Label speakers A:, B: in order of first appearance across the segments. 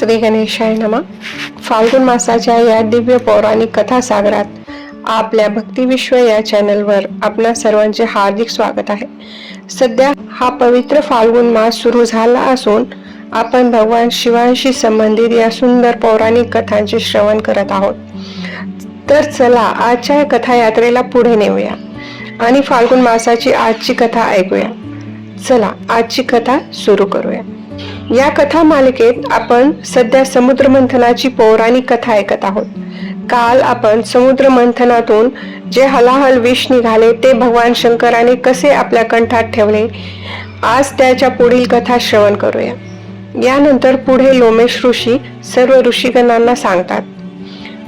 A: श्री गणेशाय नमः. फाल्गुन मासाच्या या दिव्य पौराणिक कथासागरात आपल्या भक्तिविश्व या चॅनलवर आपणा सर्वांचे हार्दिक स्वागत आहे. सध्या हा पवित्र फाल्गुन मास सुरू झाला असून आपण भगवान शिवांशी संबंधित या सुंदर पौराणिक कथांचे श्रवण करत आहोत. तर चला आजच्या कथा यात्रेला पुढे नेऊया आणि फाल्गुन मासाची आजची कथा ऐकूया. चला आजची कथा सुरू करूया. या कथा मालिकेत आपण सध्या समुद्र मंथनाची पौराणिक कथा ऐकत आहोत. काल आपण समुद्र मंथनातून जे हलाहल विष निघाले ते भगवान शंकराने कसे आपल्या कंठात ठेवले, आज त्याच्या पुढील कथा श्रवण करूया. यानंतर पुढे लोमेश ऋषी सर्व ऋषीगणांना सांगतात.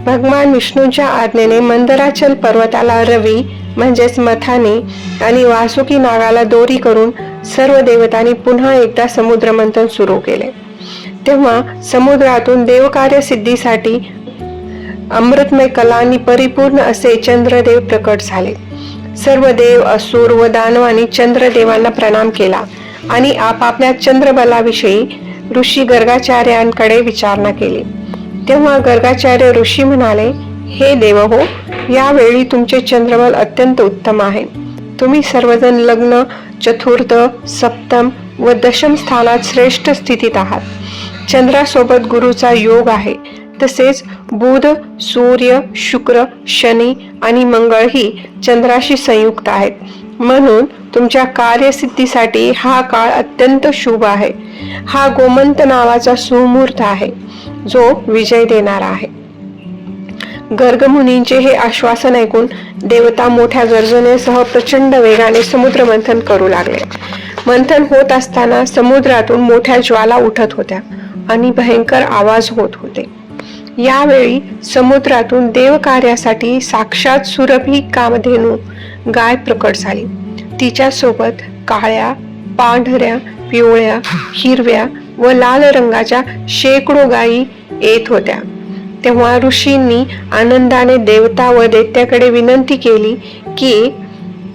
A: भगवान विष्णूंच्या आज्ञेने मंदराचल पर्वताला रवी म्हणजेच मथानी आणि वासुकी नागाला दोरी करून सर्व देवतांनी पुन्हा एकदा समुद्र मंथन सुरू केले. तेव्हा समुद्रातून देवकार्य सिद्धीसाठी अमृतमय कलांनी परिपूर्ण असे चंद्रदेव प्रकट झाले. सर्व देव, असुर व दानवांनी चंद्रदेवांना प्रणाम केला आणि आपापल्या चंद्रबलाविषयी ऋषी गर्गाचार्यांकडे विचारणा केली. तेव्हा गर्गाचार्य ऋषी म्हणाले, हे देव हो, यावेळी तुमचे चंद्रबल अत्यंत उत्तम आहे. तुम्ही सर्वजण लग्न, चतुर्थ, सप्तम व दशम स्थानात श्रेष्ठ स्थितीत आहात. चंद्रासोबत गुरुचा योग आहे. तसेच बुध, सूर्य, शुक्र, शनी आणि मंगळ ही चंद्राशी संयुक्त आहेत. म्हणून तुमच्या कार्यसिद्धीसाठी हा काळ अत्यंत शुभ आहे. हा गोमंत नावाचा सुमुहूर्त आहे जो विजय देणारा आहे. गर्गमुनींचे हे आश्वासन ऐकून देवता मोठ्या गर्जनेसह प्रचंड वेगाने समुद्र मंथन करू लागले. मंथन होत असताना समुद्रातून मोठ्या ज्वाला उठत होत्या आणि भयंकर आवाज होत होते. यावेळी समुद्रातून देवकार्यासाठी साक्षात सुरभी कामधेनू गाय प्रकट झाली. तिच्या सोबत काळ्या, पांढऱ्या, पिवळ्या, हिरव्या व लाल रंगाच्या शेकडो गायी येत होत्या. तेव्हा ऋषींनी आनंदाने देवता व दैत्याकडे विनंती केली की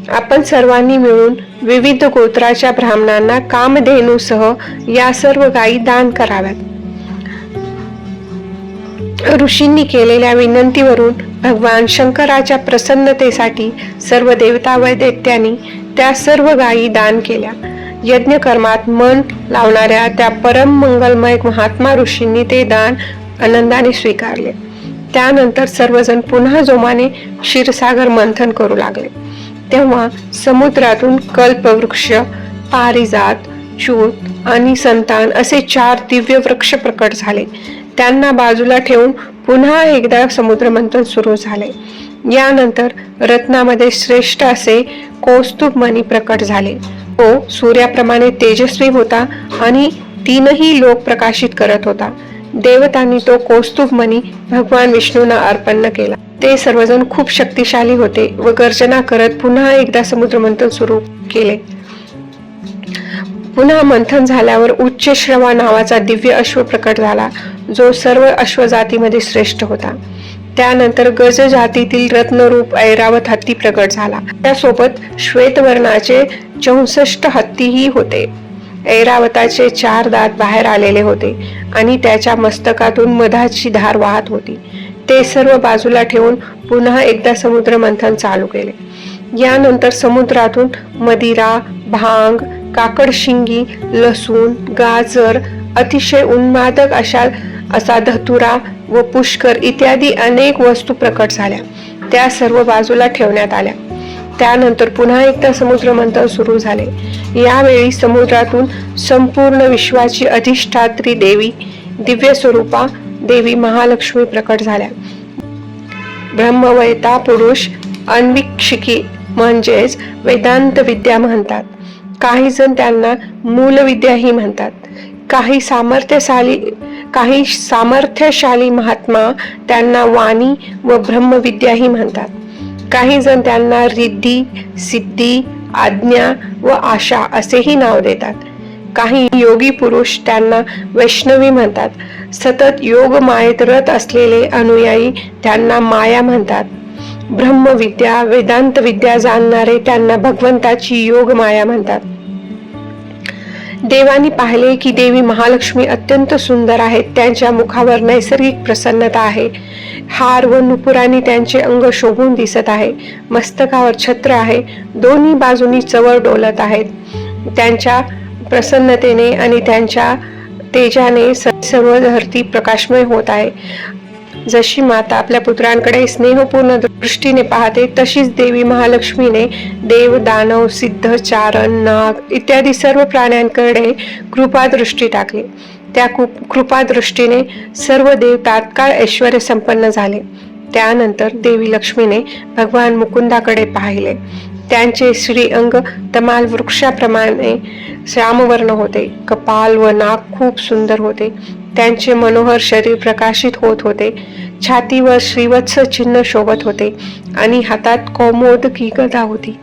A: आपण सर्वांनी मिळून विविध गोत्राच्या ब्राह्मणांना कामधेनूसह या सर्व गायी दान कराव्यात. ऋषींनी केलेल्या विनंतीवरून भगवान शंकराच्या प्रसन्नतेसाठी सर्व देवता व दैत्यांनी त्या सर्व गायी दान केल्या. यज्ञकर्मात मन लावणाऱ्या त्या परम मंगलमय महात्मा ऋषींनी ते दान आनंदाने स्वीकारले. त्यानंतर सर्वजण पुन्हा जोमाने क्षीरसागर मंथन करू लागले. तेव्हा समुद्रातून कल्पवृक्ष, पारिजात, च्यूत आणि संतान असे 4 दिव्य वृक्ष प्रकट झाले. त्यांना बाजूला ठेवून पुन्हा एकदा समुद्र मंथन सुरू झाले. यानंतर रत्नामध्ये श्रेष्ठ असे कौस्तुभ मणी प्रकट झाले. तो सूर्याप्रमाणे तेजस्वी होता आणि 3ही लोक प्रकाशित करत होता. देवतांनी तो कौस्तुभ मणी भगवान विष्णूंना अर्पण केला. ते सर्वजण खूप शक्तिशाली होते व गर्जना करत पुन्हा एकदा समुद्र मंथन सुरू केले. पुन्हा मंथन झाल्यावर उच्चश्रवा नावाचा दिव्य अश्व प्रकट झाला जो सर्व अश्वजातीमध्ये श्रेष्ठ होता. त्यानंतर गज जातीतील रत्नरूप ऐरावत हत्ती प्रकट झाला. त्यासोबत श्वेतवर्णाचे 64 हत्तीही होते. ऐरावताचे 4 दात बाहेर आलेले होते आणि त्याच्या मस्तकातून मधाची धार वाहत होती. ते सर्व बाजूला ठेवून पुन्हा एकदा समुद्र मंथन चालू केले. यानंतर समुद्रातून मदिरा, भांग, काकडशिंगी, लसूण, गाजर, अतिशय उन्मादक असा धतुरा व पुष्कर इत्यादी अनेक वस्तू प्रकट झाल्या. त्या सर्व बाजूला ठेवण्यात आल्या. त्यानंतर पुन्हा एकदा समुद्र मंथन सुरू झाले. यावेळी समुद्रातून संपूर्ण विश्वाची अधिष्ठात्री देवी, दिव्य स्वरूपा देवी महालक्ष्मी प्रकट झाल्या. ब्रह्मवैता पुरुष अन्वीक्षिकी म्हणजेच वेदांत विद्या म्हणतात. काही जण त्यांना मूलविद्याही म्हणतात. काही सामर्थ्यशाली महात्मा त्यांना वाणी व ब्रह्मविद्याही म्हणतात. काही जण त्यांना रिद्धी, सिद्धी, आज्ञा व आशा असेही नाव देतात. काही योगी पुरुष त्यांना वैष्णवी म्हणतात. सतत योग मायेत रत असलेले अनुयायी त्यांना माया म्हणतात. ब्रह्मविद्या, वेदांत विद्या जाणणारे त्यांना भगवंताची योग माया म्हणतात. देवानी पाहिले की देवी महालक्ष्मी अत्यंत सुंदर आहेत. त्यांच्या मुखावर नैसर्गिक प्रसन्नता आहे. हार व नुपुरांनी त्यांचे अंग शोभून दिसत आहे. मस्तकावर छत्र आहे. दोन्ही बाजूनी चवळ डोलत आहेत. त्यांच्या प्रसन्नतेने आणि त्यांच्या तेजाने सर्व धरती प्रकाशमय होत आहे. जशी माता आपल्या पुत्रांकडे स्नेहपूर्ण दृष्टीने पाहते, तशीच देवी महालक्ष्मीने देव, दानव, सिद्ध, चारण, नाग इत्यादी सर्व प्राण्यांकडे कृपादृष्टी टाकली. त्या कृपादृष्टीने सर्व देव तात्काळ ऐश्वर्य संपन्न झाले. त्यानंतर देवी लक्ष्मीने भगवान मुकुंदाकडे पाहिले. त्यांचे श्रीअंग तमाल वृक्षाप्रमाणे श्यामवर्ण होते. कपाल व नाक खूप सुंदर होते. त्यांचे मनोहर शरीर प्रकाशित होत होते. छातीवर श्रीवत्स चिन्ह शोभत होते आणि हातात कौमोदकी गदा होती.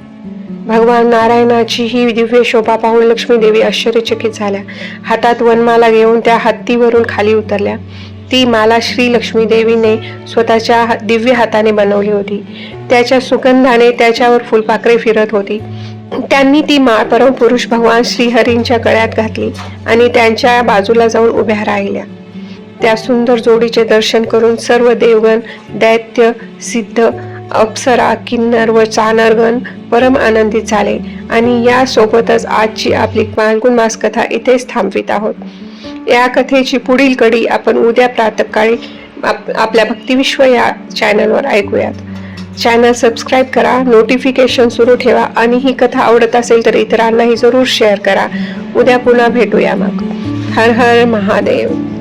A: भगवान नारायणाची ही दिव्य शोभा पाहून लक्ष्मी देवी आश्चर्यचकित झाल्या. हातात वनमाला घेऊन त्या हत्तीवरून खाली उतरल्या. ती माला श्री लक्ष्मी देवीने स्वतःच्या दिव्य हाताने बनवली होती. त्याच्या सुगंधाने त्याच्यावर फुलपाखरे फिरत होती. त्यांनी ती माळ परमपुरुष भगवान श्रीहरींच्या गळ्यात घातली आणि त्यांच्या बाजूला जाऊन उभ्या राहिल्या. त्या सुंदर जोडीचे दर्शन करून सर्व देवगण, दैत्य, सिद्ध, अप्सरा, किन्नर व चानरगण परम आनंदित झाले. आणि या सोबतच आजची आपली फाल्गुन मास कथा इथेच थांबवित आहोत. या कथेची पुढील कडी आपण उद्या प्रातःकाळी आपल्या भक्तिविश्व या चॅनलवर ऐकूयात. चॅनल सबस्क्राईब करा, नोटिफिकेशन सुरू ठेवा आणि ही कथा आवडत असेल तर इतरांनाही जरूर शेअर करा. उद्या पुन्हा भेटूया मग. हर हर महादेव.